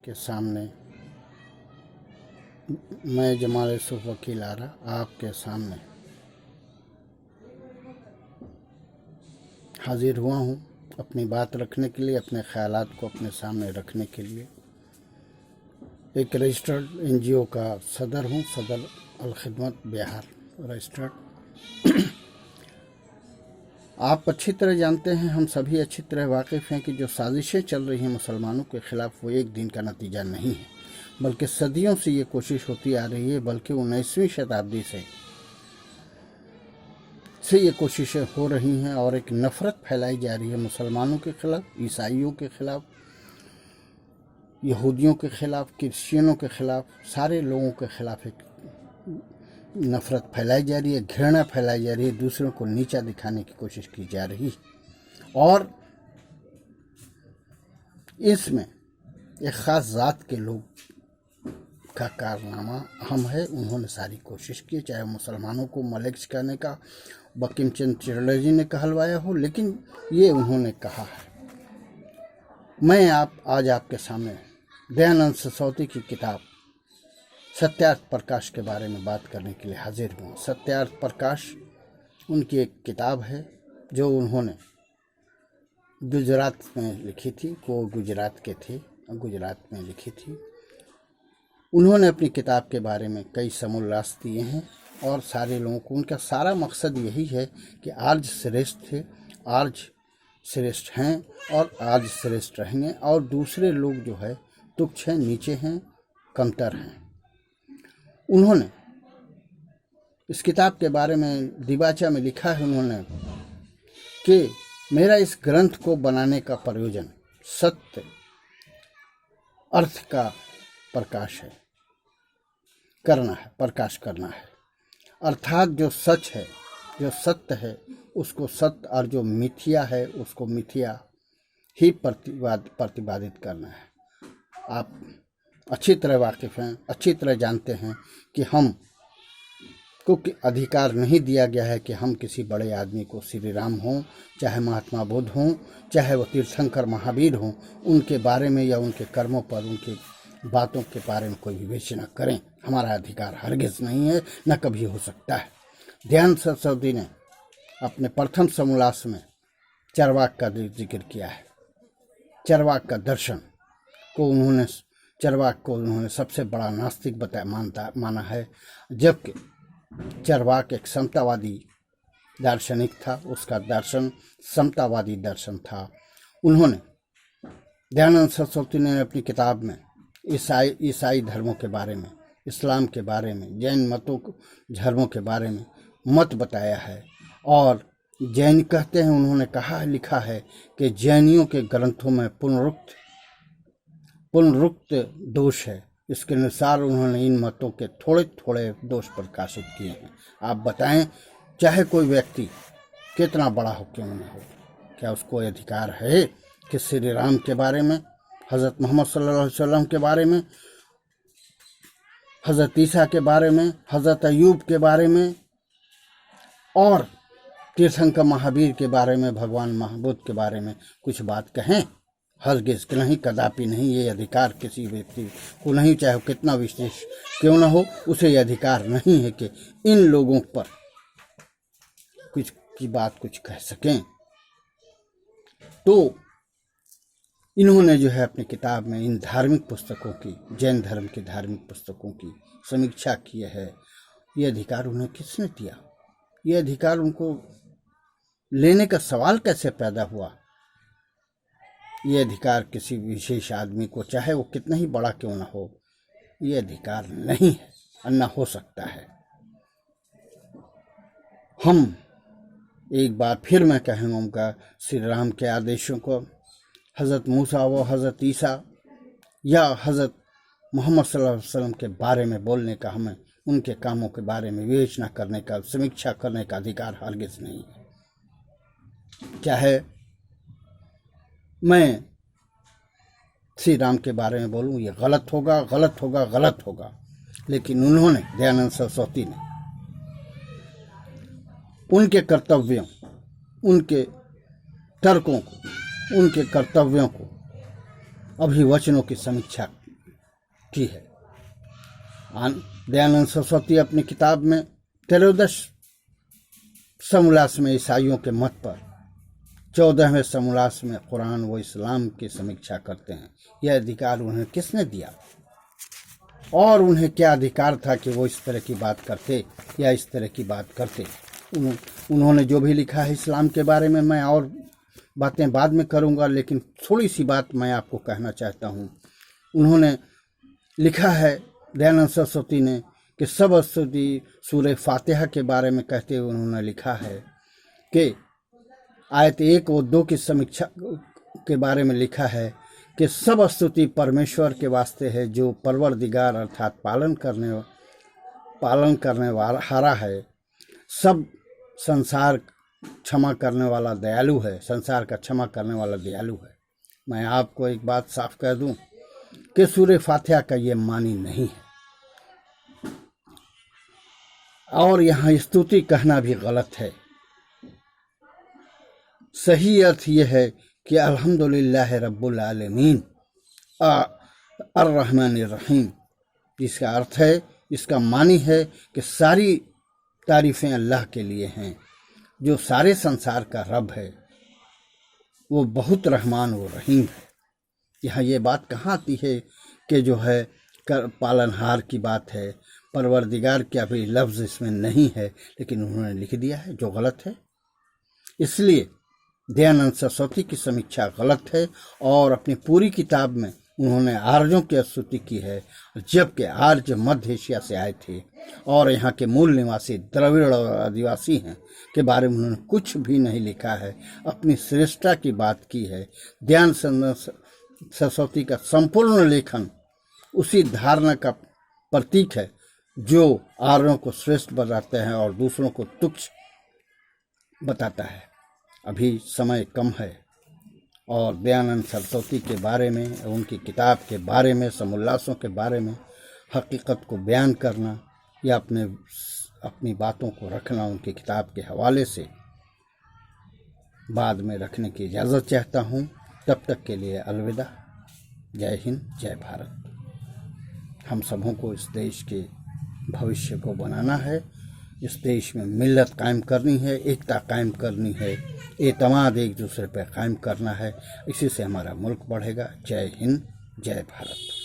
के सामने मैं जमाल यूसुफ वकील आरा आपके सामने हाजिर हुआ हूँ अपनी बात रखने के लिए, अपने ख़यालात को अपने सामने रखने के लिए। एक रजिस्टर्ड NGO का सदर हूँ, सदर अल खिदमत बिहार रजिस्टर्ड। आप अच्छी तरह जानते हैं, हम सभी अच्छी तरह वाकिफ़ हैं कि जो साजिशें चल रही हैं मुसलमानों के ख़िलाफ़ वो एक दिन का नतीजा नहीं है, बल्कि सदियों से ये कोशिश होती आ रही है, बल्कि 19वीं शताब्दी से ये कोशिशें हो रही हैं और एक नफ़रत फैलाई जा रही है मुसलमानों के ख़िलाफ़, ईसाइयों के ख़िलाफ़, यहूदियों के ख़िलाफ़, क्रिश्चियनों के ख़िलाफ़, सारे लोगों के ख़िलाफ़ एक नफ़रत फैलाई जा रही है, घृणा फैलाई जा रही है, दूसरों को नीचा दिखाने की कोशिश की जा रही है। और इसमें एक ख़ास ज़ात के लोग का कारनामा अहम है। उन्होंने सारी कोशिश की, चाहे मुसलमानों को मलिक कहने का बंकिम चंद्र चटर्जी ने कहलवाया हो, लेकिन ये उन्होंने कहा है। मैं आज आपके सामने दयानंद सरस्वती की किताब सत्यार्थ प्रकाश के बारे में बात करने के लिए हाजिर हूँ। सत्यार्थ प्रकाश उनकी एक किताब है जो उन्होंने गुजरात में लिखी थी। वो गुजरात के थे, गुजरात में लिखी थी। उन्होंने अपनी किताब के बारे में कई समोल्लास दिए हैं और सारे लोगों को, उनका सारा मकसद यही है कि आज श्रेष्ठ थे, आज श्रेष्ठ हैं और आज श्रेष्ठ रहेंगे, और दूसरे लोग जो है तुच्छ हैं, नीचे हैं, कमतर हैं। उन्होंने इस किताब के बारे में दिबाचा में लिखा है उन्होंने कि मेरा इस ग्रंथ को बनाने का प्रयोजन सत्य अर्थ का प्रकाश है, प्रकाश करना है। अर्थात जो सच है, जो सत्य है, उसको सत्य, और जो मिथ्या है उसको मिथ्या ही प्रतिपादित करना है। आप अच्छी तरह वाकिफ़ हैं, अच्छी तरह जानते हैं कि हम को अधिकार नहीं दिया गया है कि हम किसी बड़े आदमी को, श्री राम हों, चाहे महात्मा बुद्ध हों, चाहे वो तीर्थंकर महावीर हों, उनके बारे में या उनके कर्मों पर, उनके बातों के बारे में कोई विवेचना करें। हमारा अधिकार हरगिज़ नहीं है, न कभी हो सकता है। दयानंद सरस्वती ने अपने प्रथम समोल्लास में चरवाक का जिक्र किया है। चरवाक का दर्शन को उन्होंने, चरवाक को उन्होंने सबसे बड़ा नास्तिक माना है, जबकि चरवाक एक समतावादी दार्शनिक था। उसका दर्शन समतावादी दर्शन था। उन्होंने, दयानंद सरस्वती ने अपनी किताब में ईसाई धर्मों के बारे में, इस्लाम के बारे में, जैन मतों धर्मों के बारे में मत बताया है। और जैन कहते हैं, उन्होंने कहा, लिखा है कि जैनियों के ग्रंथों में पुनरुक्त दोष है। इसके अनुसार उन्होंने इन मतों के थोड़े थोड़े दोष प्रकाशित किए हैं। आप बताएं, चाहे कोई व्यक्ति कितना बड़ा हो क्यों न हो, क्या उसको अधिकार है कि श्री राम के बारे में, हज़रत मोहम्मद सल्लल्लाहु अलैहि वसल्लम के बारे में, हज़रत ईसा के बारे में, हज़रत अय्यूब के बारे में और तीर्थंकर महावीर के बारे में, भगवान महाबुद्ध के बारे में कुछ बात कहें? हरगिज़ नहीं, कदापि नहीं। ये अधिकार किसी व्यक्ति को नहीं, चाहे वो कितना विशेष क्यों न हो, उसे ये अधिकार नहीं है कि इन लोगों पर कुछ की बात कुछ कह सकें। तो इन्होंने जो है अपनी किताब में इन धार्मिक पुस्तकों की, जैन धर्म की धार्मिक पुस्तकों की समीक्षा की है। ये अधिकार उन्हें किसने दिया? ये अधिकार उनको लेने का सवाल कैसे पैदा हुआ? ये अधिकार किसी विशेष आदमी को, चाहे वो कितना ही बड़ा क्यों ना हो, ये अधिकार नहीं है और न हो सकता है। हम एक बार फिर मैं कहूँगा, श्री राम के आदेशों को, हज़रत मूसा व हज़रत ईसा या हज़रत मोहम्मद सल्लल्लाहु अलैहि वसल्लम के बारे में बोलने का, हमें उनके कामों के बारे में विवेचना करने का, समीक्षा करने का अधिकार हरगिज़ नहीं है। चाहे मैं श्री राम के बारे में बोलूँ, ये गलत होगा, गलत होगा, गलत होगा, लेकिन उन्होंने, दयानंद सरस्वती ने, उनके कर्तव्यों, उनके तर्कों को, उनके कर्तव्यों को, अभिवचनों की समीक्षा की है। दयानंद सरस्वती अपनी किताब में त्रयोदश समोल्लास में ईसाइयों के मत पर 14वें समोल्लास में कुरान व इस्लाम की समीक्षा करते हैं। यह अधिकार उन्हें किसने दिया और उन्हें क्या अधिकार था कि वो इस तरह की बात करते या इस तरह की बात करते। उन्होंने जो भी लिखा है इस्लाम के बारे में, मैं और बातें बाद में करूंगा, लेकिन थोड़ी सी बात मैं आपको कहना चाहता हूँ। उन्होंने लिखा है, दयानंद सरस्वती ने, कि सब स्तुति सूरह फातिहा के बारे में कहते हुए उन्होंने लिखा है कि आयत 1 व 2 की समीक्षा के बारे में लिखा है कि सब स्तुति परमेश्वर के वास्ते है, जो परवरदिगार अर्थात पालन करने वाला हारा है, सब संसार क्षमा करने वाला दयालु है, संसार का क्षमा करने वाला दयालु है। मैं आपको एक बात साफ कह दूं कि सूरह फातिहा का ये मानी नहीं है, और यहाँ स्तुति कहना भी गलत है। सही अर्थ यह है कि अल्हम्दुलिल्लाह रब्बुल आलमीन अर्रहमानिर रहीम, जिसका अर्थ है, इसका मानी है कि सारी तारीफ़ें अल्लाह के लिए हैं, जो सारे संसार का रब है, वो बहुत रहमान व रहीम है। यहाँ ये बात कहाँ आती है कि जो है पालनहार की बात है, परवरदिगार क्या भी लफ्ज़ इसमें नहीं है, लेकिन उन्होंने लिख दिया है, जो गलत है। इसलिए दयानंद सरस्वती की समीक्षा गलत है, और अपनी पूरी किताब में उन्होंने आर्यों की स्तुति की है, जबकि आर्य मध्य एशिया से आए थे और यहाँ के मूल निवासी द्रविड़ और आदिवासी हैं के बारे में उन्होंने कुछ भी नहीं लिखा है। अपनी श्रेष्ठता की बात की है। दयानंद सरस्वती का संपूर्ण लेखन उसी धारणा का प्रतीक है जो आर्यों को श्रेष्ठ बताते हैं और दूसरों को तुच्छ बताता है। अभी समय कम है, और दयानंद सरस्वती के बारे में, उनकी किताब के बारे में, समोल्लासों के बारे में हकीकत को बयान करना या अपनी बातों को रखना उनकी किताब के हवाले से बाद में रखने की इजाज़त चाहता हूँ। तब तक के लिए अलविदा। जय हिंद, जय भारत। हम सबों को इस देश के भविष्य को बनाना है, इस देश में मिल्लत कायम करनी है, एकता कायम करनी है, एतमाद एक दूसरे पर कायम करना है। इसी से हमारा मुल्क बढ़ेगा। जय हिंद, जय भारत।